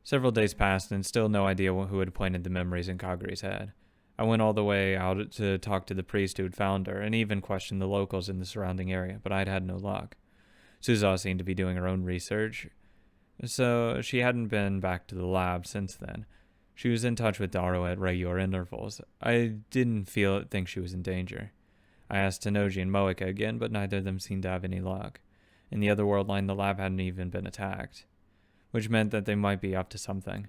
Several days passed and still no idea who had planted the memories in Kaguri's head. I went all the way out to talk to the priest who had found her, and even questioned the locals in the surrounding area, but I'd had no luck. Suzawa seemed to be doing her own research, so she hadn't been back to the lab since then. She was in touch with Daro at regular intervals. I didn't think she was in danger. I asked Tenoji and Moeka again, but neither of them seemed to have any luck. In the other world line, the lab hadn't even been attacked, which meant that they might be up to something.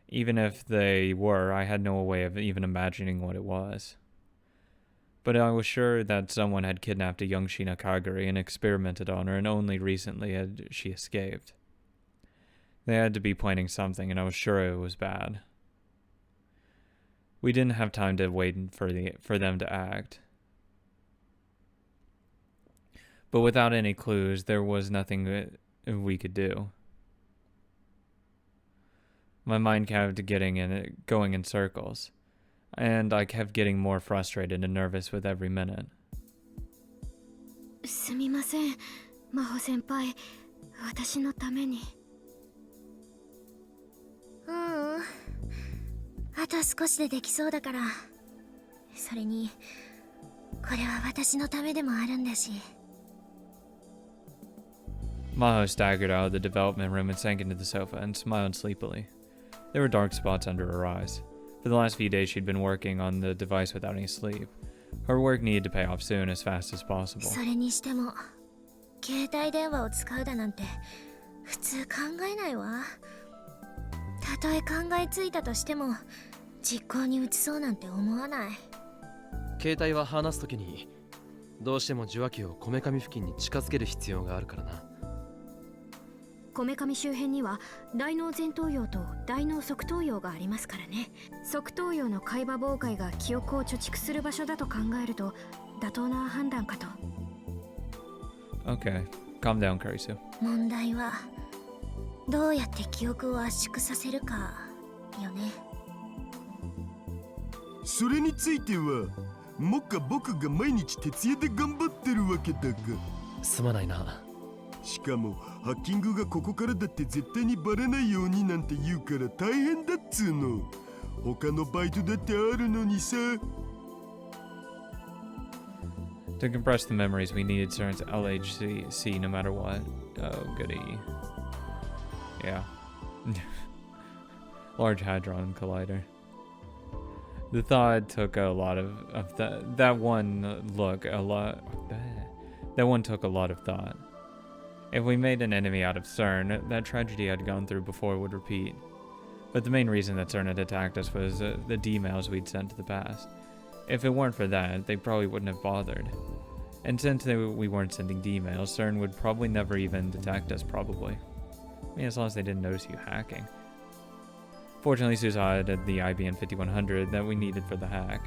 Even if they were, I had no way of even imagining what it was. But I was sure that someone had kidnapped a young Shina Kaguri and experimented on her, and only recently had she escaped. They had to be planning something, and I was sure it was bad. We didn't have time to wait for them to act. But without any clues, there was nothing we could do. My mind kept going in circles, and I kept getting more frustrated and nervous with every minute. すみません、真帆先輩、私のために。あと少しでできそうだから。それに、これは私のためでもあるんだし。Maho staggered out of the development room and sank into the sofa and smiled sleepily. There were dark spots under her eyes. For the last few days, she'd been working on the device without any sleep. Her work needed to pay off soon, as fast as possible. それにしても、携帯電話を使うだなんて普通考えないわ。たとえ考えついたとしても、実行に移そうなんて思わない。携帯は話すときに、どうしても受話器をこめかみ付近に近づける必要があるからな。こめかみ周辺には大脳前頭葉と大脳側頭葉がありますからね。側頭葉の海馬妨害が記憶を貯蓄する場所だと考えると妥当な判断かと。Okay, calm down, Karisu. 問題はどうやって記憶を圧縮させるかよね。それについてはもっか僕が毎日徹夜で頑張ってるわけだが。すまないな。しかもハッキングがここからだって絶対にバレないようになんて言うから大変だっつうの。他のバイトだってあるのにさ。To compress the memories, we needed CERN's LHC no matter what. Oh, goody. Yeah. Large Hadron Collider. The thought took a lot of that one look, that one took a lot of thought. If we made an enemy out of CERN, that tragedy I'd gone through before would repeat. But the main reason that CERN had attacked us was the D-mails we'd sent to the past. If it weren't for that, they probably wouldn't have bothered. And since we weren't sending D-mails, CERN would probably never even detect us, probably. I mean, as long as they didn't notice you hacking. Fortunately, Suzawa had the IBM 5100 that we needed for the hack.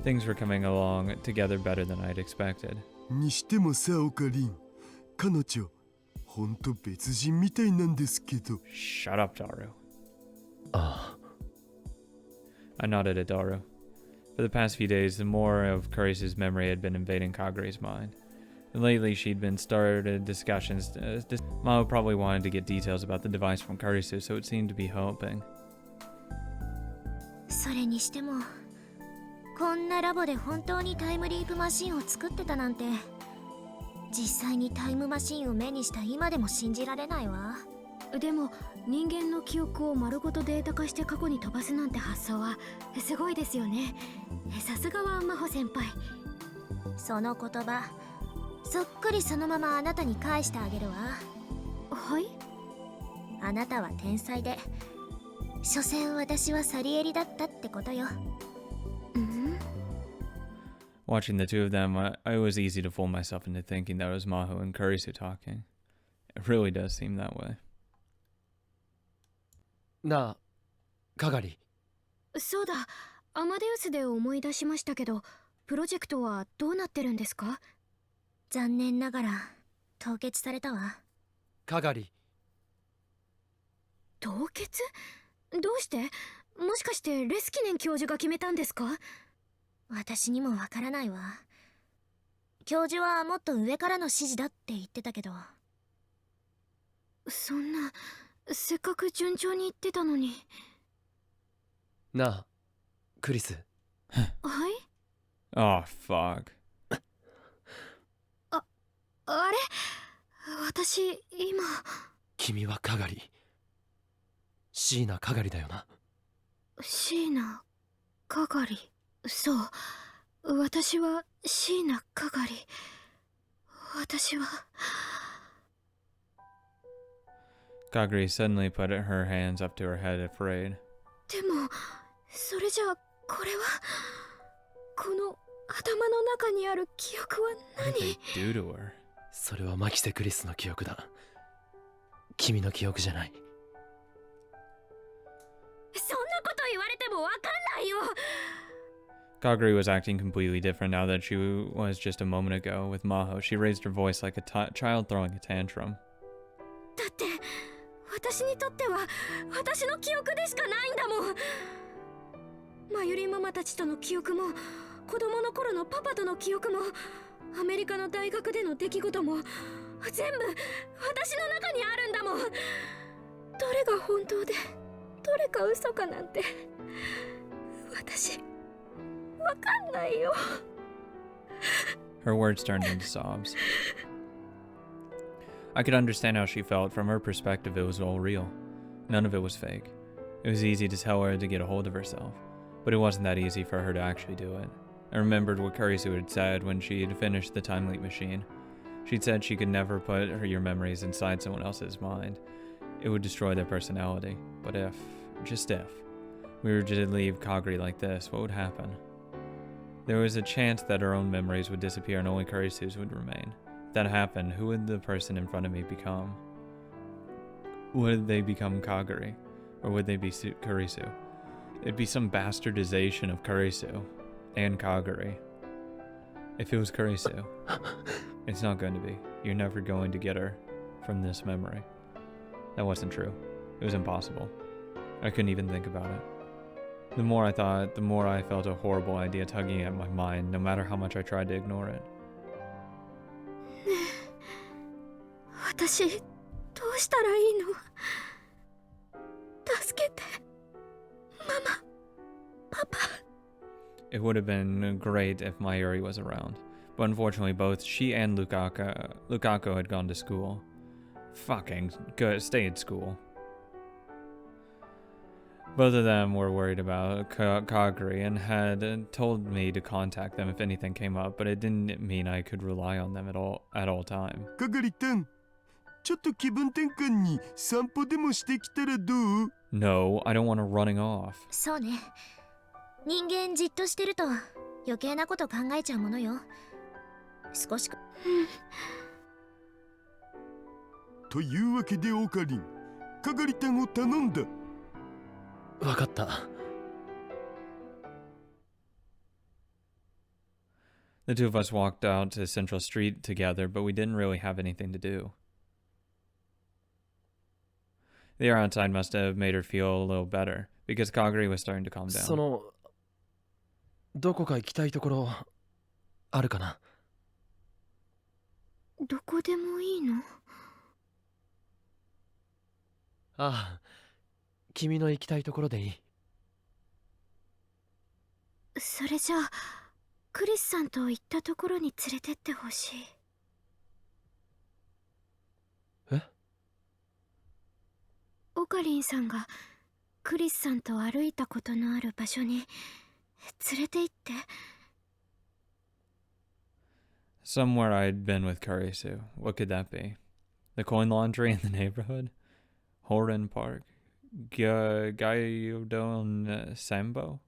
Things were coming along together better than I'd expected. にしてもさ、オカリン。彼女、ほんと別人みたいなんですけど。Shut up, Daru. I nodded at Daru. For the past few days, more of Karisu's memory had been invading Kaguri's mind. And lately, she'd been started discussions. Mao probably wanted to get details about the device from Karisu, so it seemed to be helping. それにしても、こんなラボで本当にタイムリープマシンを作ってたなんて。実際にタイムマシンを目にした今でも信じられないわ。でも人間の記憶を丸ごとデータ化して過去に飛ばすなんて発想はすごいですよね。さすがは真帆先輩。その言葉そっくりそのままあなたに返してあげるわ。はい。あなたは天才で、所詮私はサリエリだったってことよ。Watching the two of them, it was easy to fool myself into thinking that it was Maho and Kurisu talking. It really does seem that way. なあ、かがり。そうだ、アマデウスで思い出しましたけど、プロジェクトはどうなってるんですか？残念ながら凍結されたわ。かがり。凍結？どうして？もしかしてレスキネン教授が決めたんですか？私にもわからないわ。教授はもっと上からの指示だって言ってたけど。そんな、せっかく順調にいってたのに。なあクリス、はい。 Oh, fuck. あれ、私今。君はカガリ、椎名カガリだよな。椎名かがり。そう、私は椎名かがり。私は。 Kagri suddenly put her hands up to her head, afraid. でもそれじゃあこれは、この頭の中にある記憶は What did 何？ they do to her? それはマキセクリスの記憶だ。君の記憶じゃない。そんなこと言われてもわかんないよ。 Kagri was acting completely different now that she was just a moment ago. With Maho, she raised her voice like a child throwing a tantrum. だって私にとっては私の記憶でしかないんだもん。マユリンママたちとの記憶も、子供の頃のパパとの記憶も、アメリカの大学での出来事も、全部私の中にあるんだもん。どれが本当でどれか嘘かなんて私わかんないよ。 Her words turned into sobs. I could understand how she felt. From her perspective, it was all real. None of it was fake. It was easy to tell her to get a hold of herself, but it wasn't that easy for her to actually do it. I remembered what Kurisu had said when she had finished the time leap machine. She'd said she could never put your memories inside someone else's mind. It would destroy their personality. But if, just if, we were to leave Kagri like this, what would happen? There was a chance that her own memories would disappear and only Kurisu's would remain. If that happened, who would the person in front of me become? Would they become Kagari? Or would they be Kurisu? It'd be some bastardization of Kurisu and Kagari. If it was Kurisu, it's not going to be. You're never going to get her from this memory. That wasn't true. It was impossible. I couldn't even think about it. The more I thought, the more I felt a horrible idea tugging at my mind, no matter how much I tried to ignore it. 私どうしたらいいの？助けて、ママ、パパ。 It would have been great if Mayuri was around, but unfortunately both she and Lukaku had gone to school. Fucking good, stay at school. Both of them were worried about Kagri and had told me to contact them if anything came up, but it didn't mean I could rely on them at all time. かがりたん、ちょっと気分転換に散歩でもしてきたらどう？ No, I don't want her running off. そうね。人間じっとしてると余計なこと考えちゃうものよ。少しというわけでオカリン、かがりたんを頼んだ。わかった。The two of us walked out to Central Street together, but we didn't really have anything to do. The air outside must have made her feel a little better, because Kagri was starting to calm down. そのどこか行きたいところあるかな？どこでもいいの？ああ、君の行きたいところでいい。それじゃあクリスさんと行ったところに連れてってほしい。え？オカリンさんがクリスさんと歩いたことのある場所に連れて行って。 Somewhere I'd been with Kurisu. What could that be? The coin laundry in the neighborhood? Horan Park? Gyodon Sambo?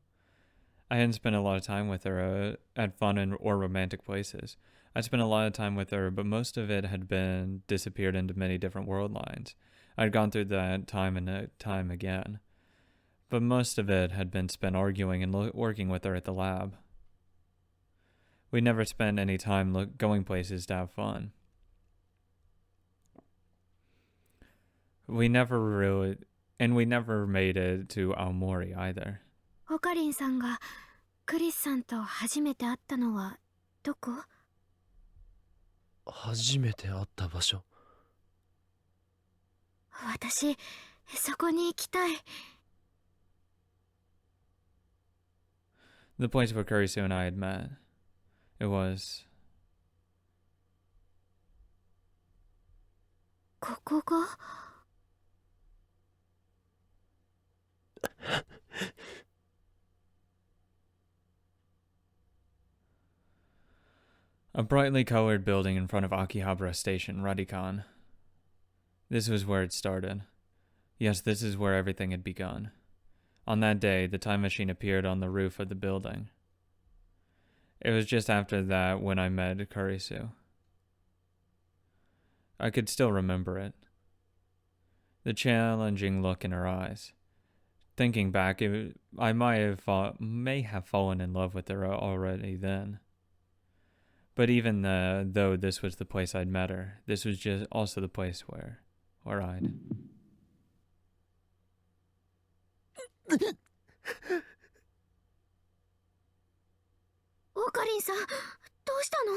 I hadn't spent a lot of time with her at fun or romantic places. I'd spent a lot of time with her, but most of it had been disappeared into many different world lines. I'd gone through that time and time again. But most of it had been spent arguing and working with her at the lab. We never spent any time going places to have fun. We never made it to Aomori either. オカリンさんがクリスさんと初めて会ったのはどこ？初めて会った場所。私そこに行きたい。 The place where Kurisu and I had met. It was... ここが a brightly colored building in front of Akihabara Station, Radikan. This was where it started. Yes, this is where everything had begun. On that day, the time machine appeared on the roof of the building. It was just after that when I met Kurisu. I could still remember it. The challenging look in her eyes. Thinking back, I may have fallen in love with her already then. But even though this was the place I'd met her, this was just also the place where I'd... オカリンさん、どうしたの？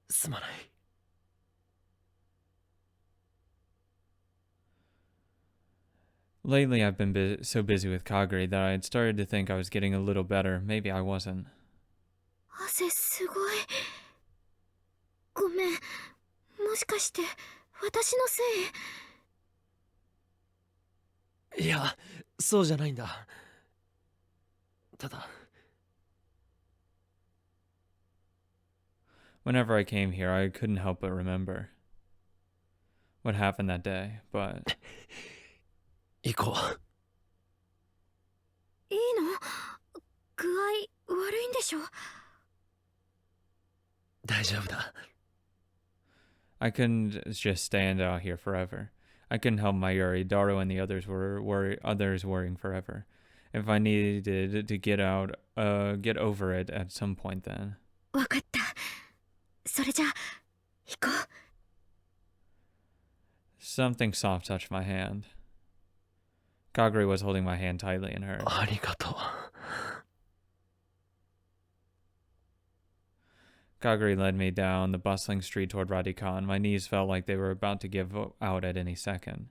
すまない。 Lately, I've been so busy with Kaguri that I had started to think I was getting a little better. Maybe I wasn't. 汗すごい。ごめん。もしかして私のせい？いや、そうじゃないんだ。ただ。 Whenever I came here, I couldn't help but remember what happened that day, but... 行こう。いいの？具合悪いんでしょ？ 大丈夫だ。 I couldn't just stand out here forever. I couldn't help my Yuri. Daru and the others were worrying forever. If I needed to get over it at some point then. わかった。それじゃ行こう。 Something soft touched my hand. Kaguri was holding my hand tightly in hers. ありがとう。 Kaguri led me down the bustling street toward Radikan. My knees felt like they were about to give out at any second.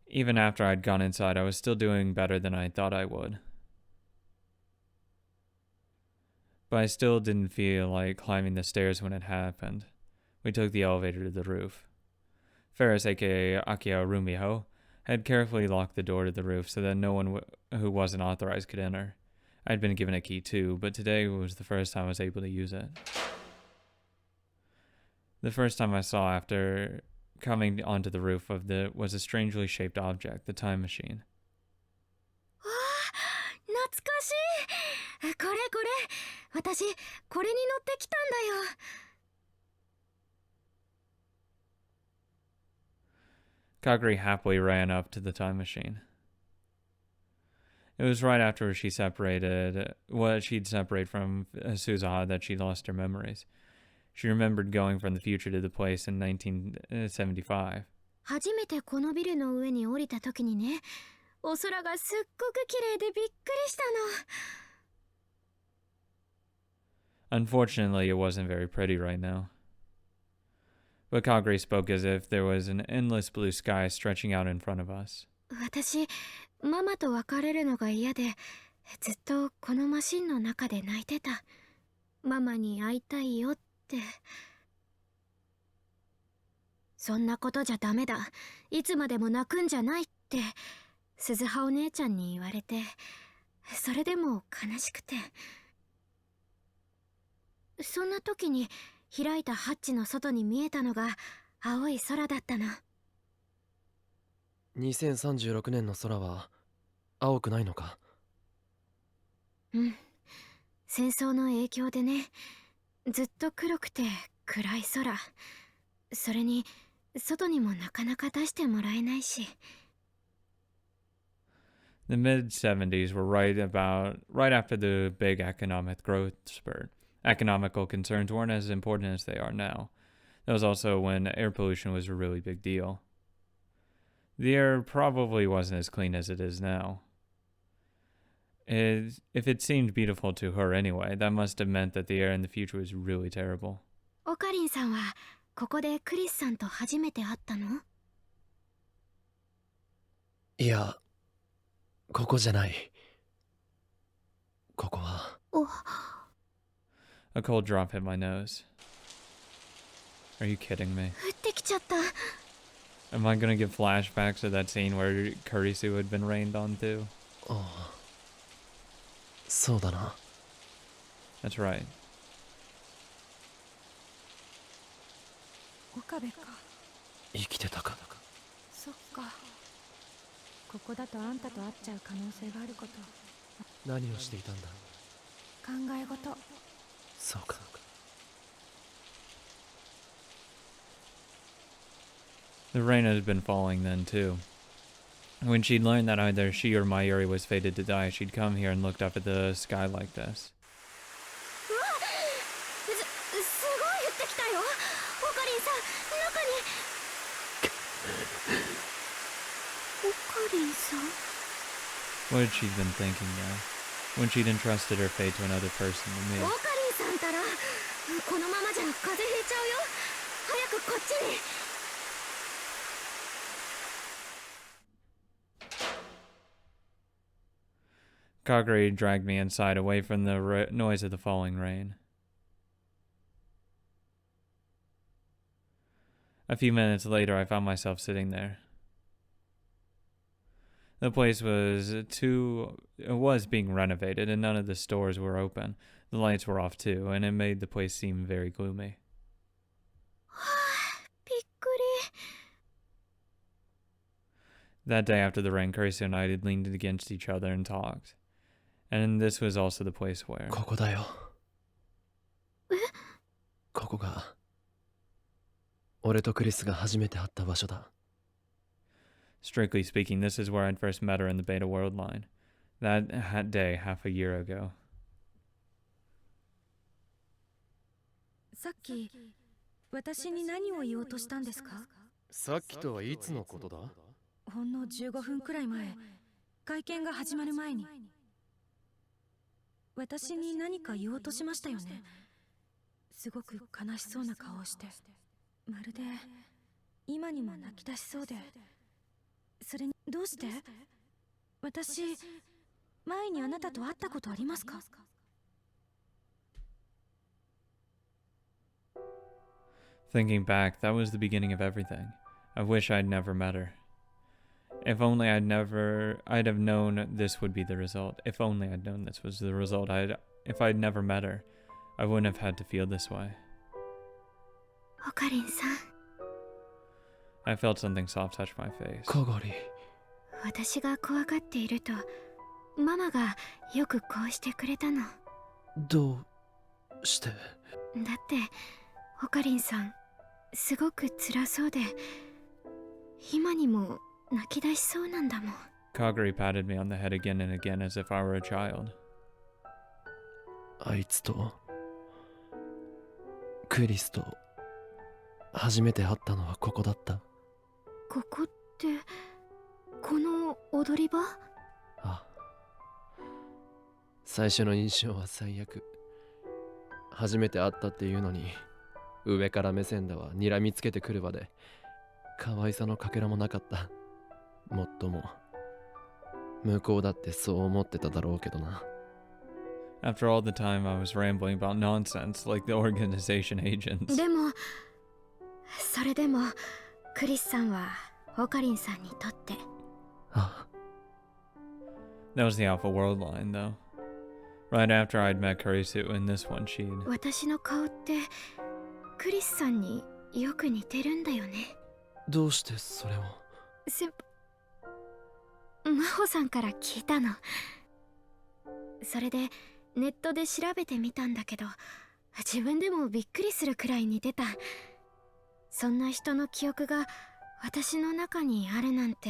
Even after I'd gone inside, I was still doing better than I thought I would. But I still didn't feel like climbing the stairs when it happened. We took the elevator to the roof. Ferris, aka Akio Rumiho, had carefully locked the door to the roof so that no one who wasn't authorized could enter. I'd been given a key too, but today was the first time I was able to use it. The first time I saw after coming onto the roof was a strangely shaped object, the time machine. わあ、懐かしい。これ。私、これに乗ってきたんだよ。 Kaguri happily ran up to the time machine. It was right after she'd separated from Suzaha that she lost her memories. She remembered going from the future to the place in 1975. 初めてこのビルの上に降りた時にね、お空がすっごく綺麗でびっくりしたの。 Unfortunately, it wasn't very pretty right now. But Kaguri spoke as if there was an endless blue sky stretching out in front of us. 私、ママと別れるのが嫌で、ずっとこのマシンの中で泣いてた。ママに会いたいよって。そんなことじゃダメだ。いつまでも泣くんじゃないって、鈴葉お姉ちゃんに言われて、それでも悲しくて。そんな時に開いたハッチの外に見えたのが青い空だったの。 2036年の空は青くないのか？うん。戦争の影響でね、ずっと黒くて暗い空。それに外にもなかなか出してもらえないし。 The mid-70s were right after the big economic growth spurt. Economical concerns weren't as important as they are now. That was also when air pollution was a really big deal. The air probably wasn't as clean as it is now. If it seemed beautiful to her anyway, that must have meant that the air in the future was really terrible. オカリンさんはここでクリスさんと初めて会ったの？いや、ここじゃない。ここは。お、 A cold drop hit my nose. Are you kidding me? 降ってきちゃった。 Am I gonna get flashbacks of that scene where Kurisu had been rained on too? ああ、そうだな。That's right. 岡部か。生きてたか。そっか。ここだとあんたと会っちゃう可能性があること。何をしていたんだ。考え事。そうか。The rain had been falling then too. When she'd learned that either she or Mayuri was fated to die, she'd come here and looked up at the sky like this. うわっ、すごい降ってきたよ。オカリンさん、中に。オカリンさん。 What had she been thinking now? When she'd entrusted her fate to another person than オ me. カリンさんたら、このままじゃ風邪ひいちゃうよ。早くこっちに。 Kaguri dragged me inside away from the noise of the falling rain. A few minutes later, I found myself sitting there. The place was being renovated, and none of the stores were open. The lights were off too, and it made the place seem very gloomy. びっくり。 That day after the rain, Kurisu and I had leaned against each other and talked. And this was also the place where... ここだよ。ここが俺とクリスが初めて会った場所だ。 Strictly speaking, this is where I'd first met her in the Beta World line. That day, half a year ago. さっき私に何を言おうとしたんですか？さっきとはいつのことだ？ほんの15分くらい前、会見が始まる前に。私に何か言おうとしましたよね。すごく悲しそうな顔をして、まるで今にも泣き出しそうで。それにどうして？私前にあなたと会ったことありますかThinking back, that was the beginning of everything. I wish I'd never met her. If only I'd have known this would be the result. If only I'd known this was the result. If I'd never met her, I wouldn't have had to feel this way. オカリンさん。 I felt something soft touch my face. コゴリ。私が怖がっていると、ママがよくこうしてくれたの。どうして？だってオカリンさんすごく辛そうで、今にも泣き出しそうなんだもん。 Kaguri patted me on the head again and again as if I were a child. あいつとクリスと初めて会ったのはここだった。ここってこの踊り場？あ、最初の印象は最悪。初めて会ったっていうのに上から目線だわ、睨みつけてくる場で可愛さのかけらもなかった。もっとも向こうだってそう思ってただろうけどな。 After all the time I was rambling about nonsense like the organization agents. でもそれでもクリスさんはオカリンさんにとって。あ、 That was the Alpha World line, though. Right after I'd met Kurisu in this one, she'd... 私の顔ってクリスさんによく似てるんだよね。どうしてそれを？真帆さんから聞いたの。それでネットで調べてみたんだけど、自分でもびっくりするくらい似てた。そんな人の記憶が私の中にあるなんて、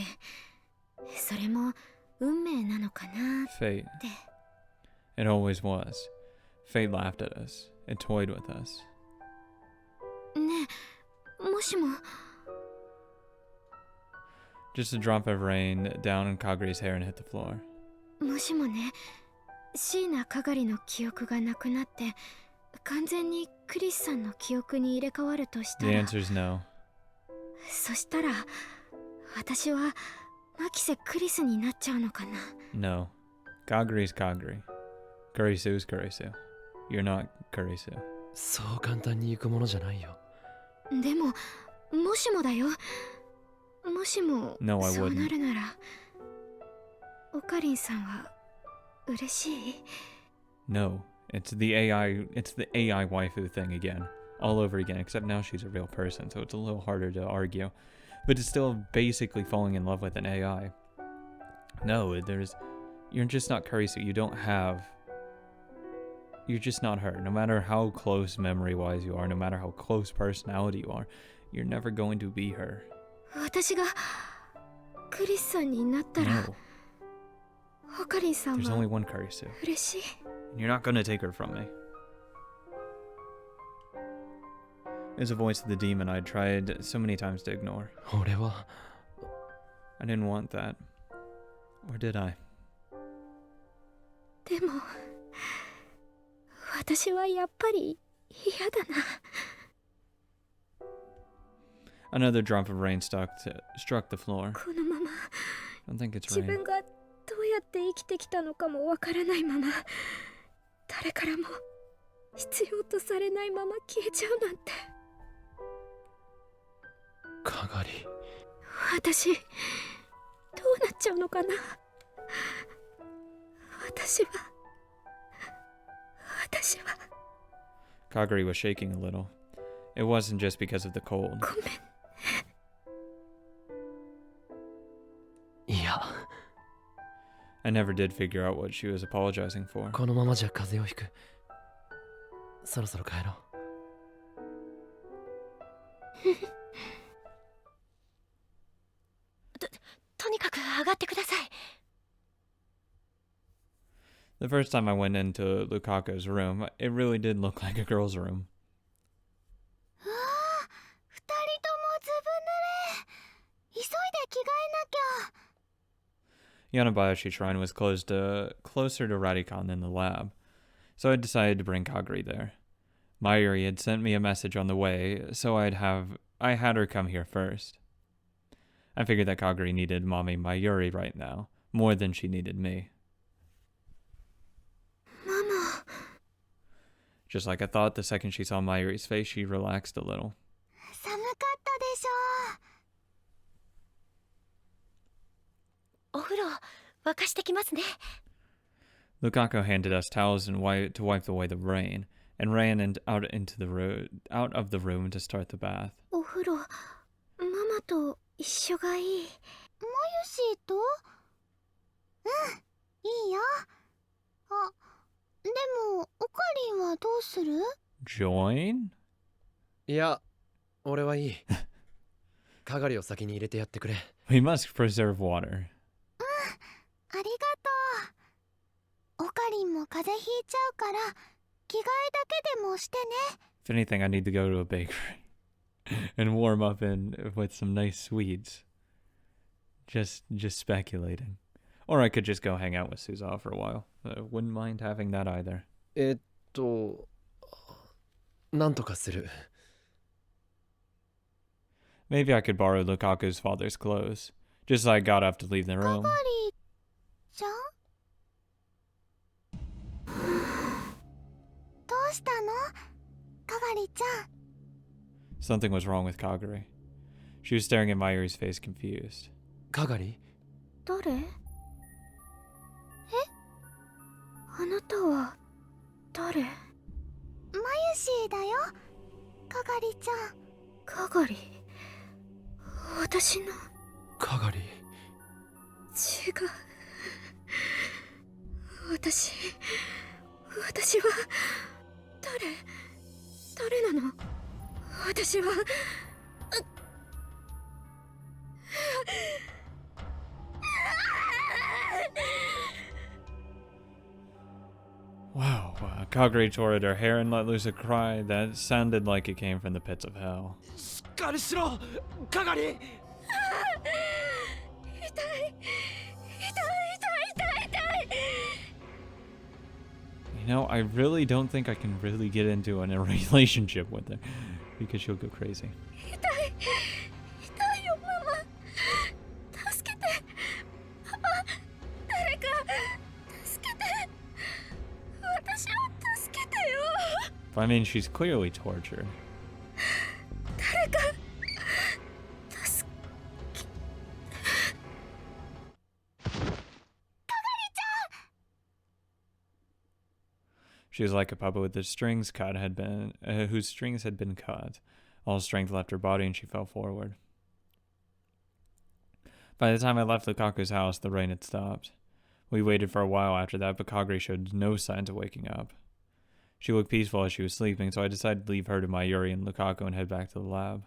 それも運命なのかなって。 Fate. It always was. Fate laughed at us. It toyed with us. ねえ、もしも。 Just a drop of rain down on Kaguri's hair and hit the floor. もしもね、椎名係の記憶がなくなって完全にクリスさんの記憶に入れ替わるとした The ら answer is no. そしたら私はマキセクリスになっちゃうのかな。 No. Kaguri's Kaguri. Kurisu's Kurisu. You're not Kurisu. そう簡単にいくものじゃないよ。でももしもだよ、もしも No, I そう wouldn't. なるならオカリンさんは嬉しい？ No. It's the AI waifu thing again. All over again, except now she's a real person, so it's a little harder to argue. But it's still basically falling in love with an AI. No, you're just not Kurisu. You're just not her. No matter how close memory-wise you are, no matter how close personality you are, you're never going to be her. 私がクリスさんになったら No. オカリンさん There's は only one Kurisu. 嬉しい？ And you're not going to take her from me. It's a voice of the demon I tried so many times to ignore. 俺は I didn't want that. Or did I? でも私はやっぱり嫌だな。 Another drop of rain struck the floor. このまま I don't think it's 自 rain. 分がどうやって生きてきたのかもわからないまま誰からも必要とされないまま消えちゃうなんて。かがり。私どうなっちゃうのかな。私は Kaguri was shaking a little. It wasn't just because of the cold. ごめん。いや、 I never did figure out what she was apologizing for. このままじゃ風邪をひく。そろそろ帰ろう。とにかく上がってください。 The first time I went into Lukaku's room, it really did look like a girl's room. うわあ、二人ともずぶ濡れ。急いで着替えなきゃ。 Yanabayashi Shrine was closer to Radicon than the lab, so I decided to bring Kaguri there. Mayuri had sent me a message on the way, so I had her come here first. I figured that Kaguri needed Mommy Mayuri right now, more than she needed me. ママ。 Just like I thought, the second she saw Mayuri's face, she relaxed a little. 寒かったでしょう。お風呂沸かしてきますね。 Lukaku handed us towels and to wipe away the rain, and ran out of the room to start the bath. お風呂ママと一緒がいい。マユシーと？うん、いいよ。あ、でもオカリンはどうする？ Join? いや、俺はいい。かがりを先に入れてやってくれ。We must preserve water. ありがとう。オカリンも風邪ひいちゃうから着替えだけでもしてね。 If anything, I need to go to a bakery and warm up with some nice sweets. Just speculating. Or I could just go hang out with Suza for a while. Wouldn't mind having that either. なんとかする。Maybe I could borrow Lukaku's father's clothes. Just as I got up to leave the か room. がりちゃん？どうしたの？かがりちゃん。 Something was wrong with Kaguri. She was staring at Mayuri's face, confused. かがり？誰？え？あなたは誰？マユシーだよ。かがりちゃん。かがり。私の。かがり。違う。私は誰なの？私は。Wow, Kaguri tore at her hair and let loose a cry that sounded like it came from the pits of hell. しっかりしろ、かがり。痛い。You know, I really don't think I can really get into a relationship with her because she'll go crazy. 痛いよママ助けてパパ誰か助けて私を助けてよ I mean, she's clearly tortured. 誰か助け She was like a puppet with the strings cut had been, whose strings had been cut. All strength left her body and she fell forward. By the time I left Lukaku's house, the rain had stopped. We waited for a while after that, but Kagri showed no signs of waking up. She looked peaceful as she was sleeping, so I decided to leave her to Mayuri and Lukaku and head back to the lab.